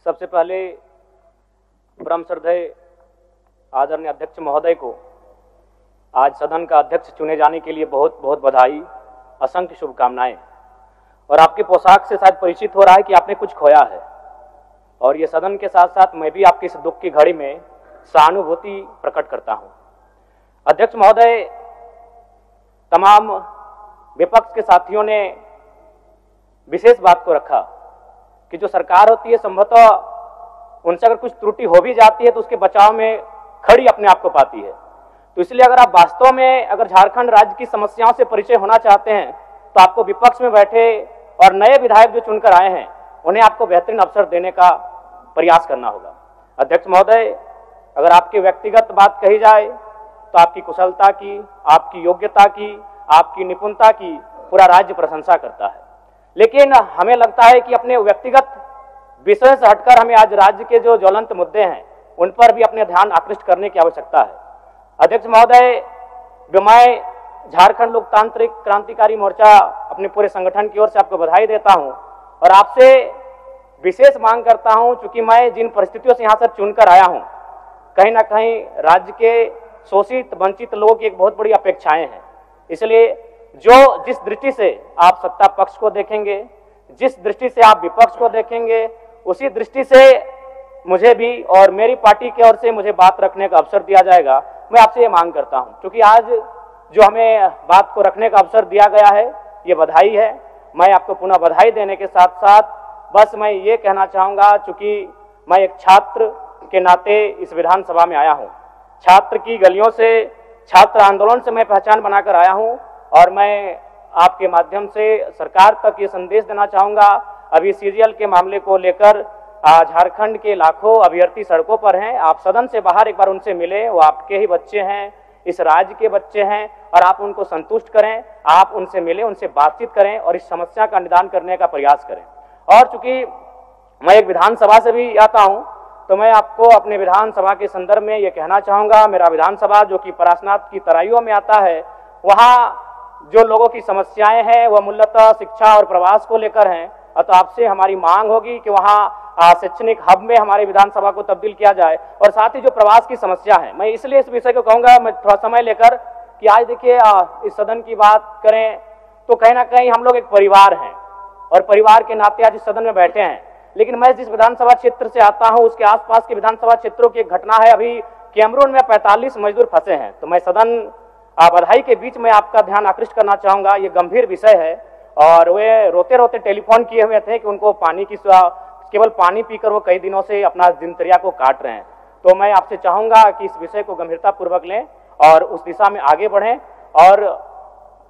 सबसे पहले परम श्रद्धेय आदरणीय अध्यक्ष महोदय को आज सदन का अध्यक्ष चुने जाने के लिए बहुत बहुत बधाई, असंख्य शुभकामनाएं। और आपके पोशाक से शायद परिचित हो रहा है कि आपने कुछ खोया है, और ये सदन के साथ साथ मैं भी आपकी इस दुख की घड़ी में सहानुभूति प्रकट करता हूं। अध्यक्ष महोदय, तमाम विपक्ष के साथियों ने विशेष बात को रखा कि जो सरकार होती है संभवतः उनसे अगर कुछ त्रुटि हो भी जाती है तो उसके बचाव में खड़ी अपने आप को पाती है। तो इसलिए अगर आप वास्तव में अगर झारखंड राज्य की समस्याओं से परिचय होना चाहते हैं तो आपको विपक्ष में बैठे और नए विधायक जो चुनकर आए हैं उन्हें आपको बेहतरीन अवसर देने का प्रयास करना होगा। अध्यक्ष महोदय, अगर आपकी व्यक्तिगत बात कही जाए तो आपकी कुशलता की, आपकी योग्यता की, आपकी निपुणता की पूरा राज्य प्रशंसा करता है, लेकिन हमें लगता है कि अपने व्यक्तिगत विषय से हटकर हमें आज राज्य के जो ज्वलंत मुद्दे हैं उन पर भी अपने ध्यान आकृष्ट करने की आवश्यकता है। अध्यक्ष महोदय, मैं झारखंड लोकतांत्रिक क्रांतिकारी मोर्चा अपने पूरे संगठन की ओर से आपको बधाई देता हूं और आपसे विशेष मांग करता हूं, चूंकि मैं जिन परिस्थितियों से यहां से चुनकर आया हूं, कहीं ना कहीं राज्य के शोषित वंचित लोगों की एक बहुत बड़ी अपेक्षाएं हैं। इसलिए जिस दृष्टि से आप सत्ता पक्ष को देखेंगे, जिस दृष्टि से आप विपक्ष को देखेंगे, उसी दृष्टि से मुझे भी और मेरी पार्टी की ओर से मुझे बात रखने का अवसर दिया जाएगा। मैं आपसे ये मांग करता हूं, क्योंकि आज जो हमें बात को रखने का अवसर दिया गया है ये बधाई है। मैं आपको पुनः बधाई देने के साथ साथ बस मैं ये कहना चाहूंगा, चूंकि मैं एक छात्र के नाते इस विधानसभा में आया हूं, छात्र की गलियों से, छात्र आंदोलन से मैं पहचान बनाकर आया हूं, और मैं आपके माध्यम से सरकार तक ये संदेश देना चाहूंगा। अभी सीजीएल के मामले को लेकर झारखंड के लाखों अभ्यर्थी सड़कों पर हैं। आप सदन से बाहर एक बार उनसे मिले, वो आपके ही बच्चे हैं, इस राज्य के बच्चे हैं, और आप उनको संतुष्ट करें, आप उनसे मिलें, उनसे बातचीत करें और इस समस्या का निदान करने का प्रयास करें। और चूंकि मैं एक विधानसभा से भी आता हूं तो मैं आपको अपने विधानसभा के संदर्भ में ये कहना चाहूंगा, मेरा विधानसभा जो कि परासनाथ की तराइयों में आता है, वहां जो लोगों की समस्याएं हैं वह मूलतः शिक्षा और प्रवास को लेकर हैं। तो आपसे हमारी मांग होगी कि वहां शैक्षणिक हब में हमारे विधानसभा को तब्दील किया जाए, और साथ ही जो प्रवास की समस्या है, मैं इसलिए इस विषय को कहूंगा, मैं थोड़ा समय लेकर कि आज देखिए इस सदन की बात करें तो कहीं ना कहीं हम लोग एक परिवार हैं और परिवार के नाते आज इस सदन में बैठे हैं। लेकिन मैं जिस विधानसभा क्षेत्र से आता हूं उसके आसपास के विधानसभा क्षेत्रों की एक घटना है। अभी कैमरून में 45 मजदूर फंसे हैं, तो मैं सदन बधाई के बीच में आपका ध्यान आकृष्ट करना चाहूंगा। ये गंभीर विषय है और वे रोते रोते टेलीफोन किए हुए थे कि उनको पानी की, केवल पानी पीकर वो कई दिनों से अपना दिनचर्या को काट रहे हैं। तो मैं आपसे चाहूंगा कि इस विषय को गंभीरता पूर्वक लें और उस दिशा में आगे बढ़ें, और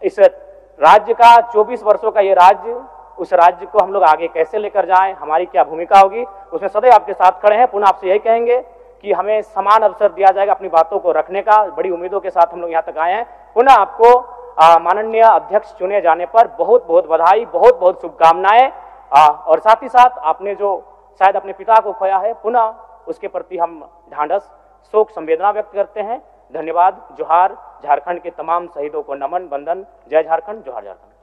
इस राज्य का 24 वर्षों का ये राज्य, उस राज्य को हम लोग आगे कैसे लेकर जाएं, हमारी क्या भूमिका होगी, उसमें सदैव आपके साथ खड़े हैं। पुनः आपसे यही कहेंगे कि हमें समान अवसर दिया जाएगा अपनी बातों को रखने का। बड़ी उम्मीदों के साथ हम लोग यहाँ तक आए हैं। पुनः आपको माननीय अध्यक्ष चुने जाने पर बहुत बहुत बधाई, बहुत बहुत शुभकामनाएं, और साथ ही साथ आपने जो शायद अपने पिता को खोया है, पुनः उसके प्रति हम ढांढस, शोक, संवेदना व्यक्त करते हैं। धन्यवाद। जोहार। झारखंड के तमाम शहीदों को नमन, वंदन। जय झारखंड, जोहार झारखंड।